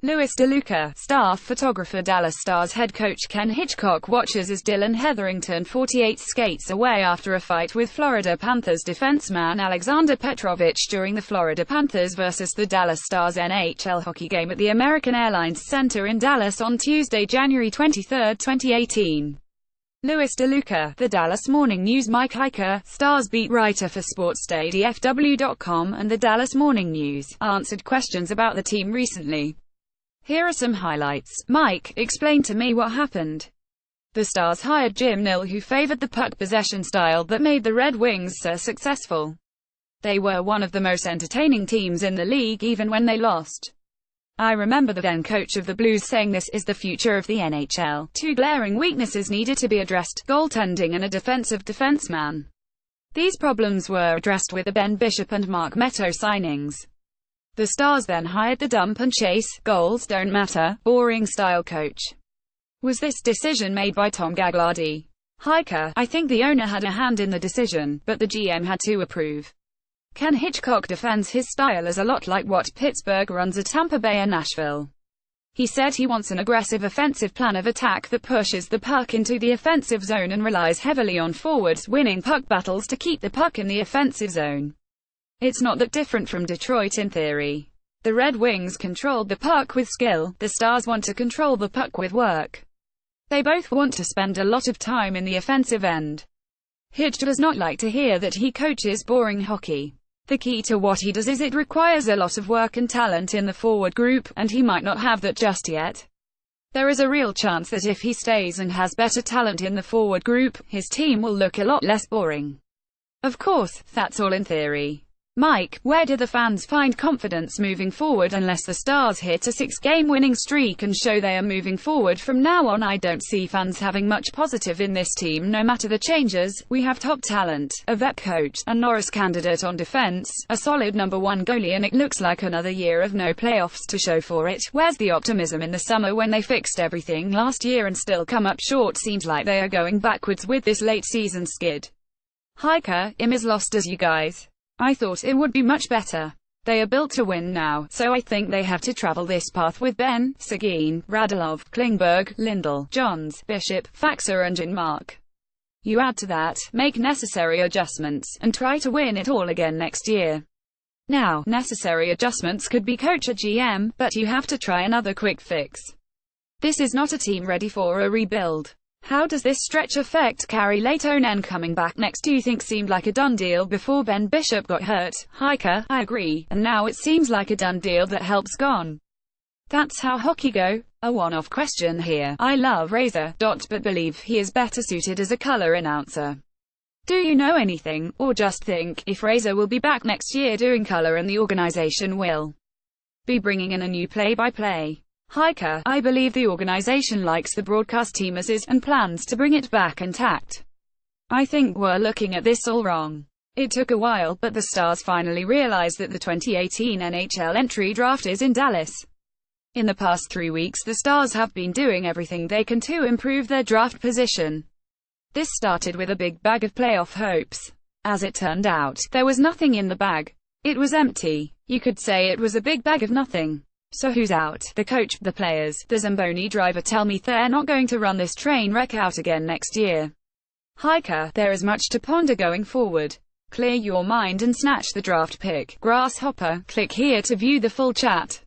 Louis DeLuca, staff photographer. Dallas Stars head coach Ken Hitchcock watches as Dylan Hetherington, 48, skates away after a fight with Florida Panthers defenseman Alexander Petrovich during the Florida Panthers vs. the Dallas Stars NHL hockey game at the American Airlines Center in Dallas on Tuesday, January 23, 2018. Louis DeLuca, the Dallas Morning News. Mike Hiker, Stars beat writer for SportsDayDFW.com and the Dallas Morning News, answered questions about the team recently. Here are some highlights. Mike, explain to me what happened. The Stars hired Jim Nill, who favored the puck possession style that made the Red Wings so successful. They were one of the most entertaining teams in the league even when they lost. I remember the then coach of the Blues saying this is the future of the NHL. Two glaring weaknesses needed to be addressed: goaltending and a defensive defenseman. These problems were addressed with the Ben Bishop and Mark Metto signings. The Stars then hired the dump and chase, goals don't matter, boring style coach. Was this decision made by Tom Gagliardi? Hiker, I think the owner had a hand in the decision, but the GM had to approve. Ken Hitchcock defends his style as a lot like what Pittsburgh runs at Tampa Bay and Nashville. He said he wants an aggressive offensive plan of attack that pushes the puck into the offensive zone and relies heavily on forwards winning puck battles to keep the puck in the offensive zone. It's not that different from Detroit in theory. The Red Wings controlled the puck with skill, the Stars want to control the puck with work. They both want to spend a lot of time in the offensive end. Hitch does not like to hear that he coaches boring hockey. The key to what he does is it requires a lot of work and talent in the forward group, and he might not have that just yet. There is a real chance that if he stays and has better talent in the forward group, his team will look a lot less boring. Of course, that's all in theory. Mike, where do the fans find confidence moving forward unless the Stars hit a 6-game winning streak and show they are moving forward from now on? I don't see fans having much positive in this team no matter the changes. We have top talent, a vet coach, a Norris candidate on defense, a solid number one goalie, and it looks like another year of no playoffs to show for it. Where's the optimism in the summer when they fixed everything last year and still come up short? Seems like they are going backwards with this late season skid. Hiker, I'm as lost as you guys. I thought it would be much better. They are built to win now, so I think they have to travel this path with Benn, Seguin, Radulov, Klingberg, Lindell, Johns, Bishop, Faxer and Janmark. You add to that, make necessary adjustments, and try to win it all again next year. Now, necessary adjustments could be coach or GM, but you have to try another quick fix. This is not a team ready for a rebuild. How does this stretch affect Kari Lehtonen coming back next? Do you think seemed like a done deal before Ben Bishop got hurt? Hiker, I agree, and now it seems like a done deal that help's gone. That's how hockey go. A one-off question here. I love Razor, but believe he is better suited as a color announcer. Do you know anything, or just think, if Razor will be back next year doing color and the organization will be bringing in a new play-by-play? Hiker, I believe the organization likes the broadcast team as is, and plans to bring it back intact. I think we're looking at this all wrong. It took a while, but the Stars finally realized that the 2018 NHL entry draft is in Dallas. In the past 3 weeks the Stars have been doing everything they can to improve their draft position. This started with a big bag of playoff hopes. As it turned out, there was nothing in the bag. It was empty. You could say it was a big bag of nothing. So who's out? The coach, the players, the Zamboni driver. Tell me they're not going to run this train wreck out again next year. Hiker, there is much to ponder going forward. Clear your mind and snatch the draft pick. Grasshopper, click here to view the full chat.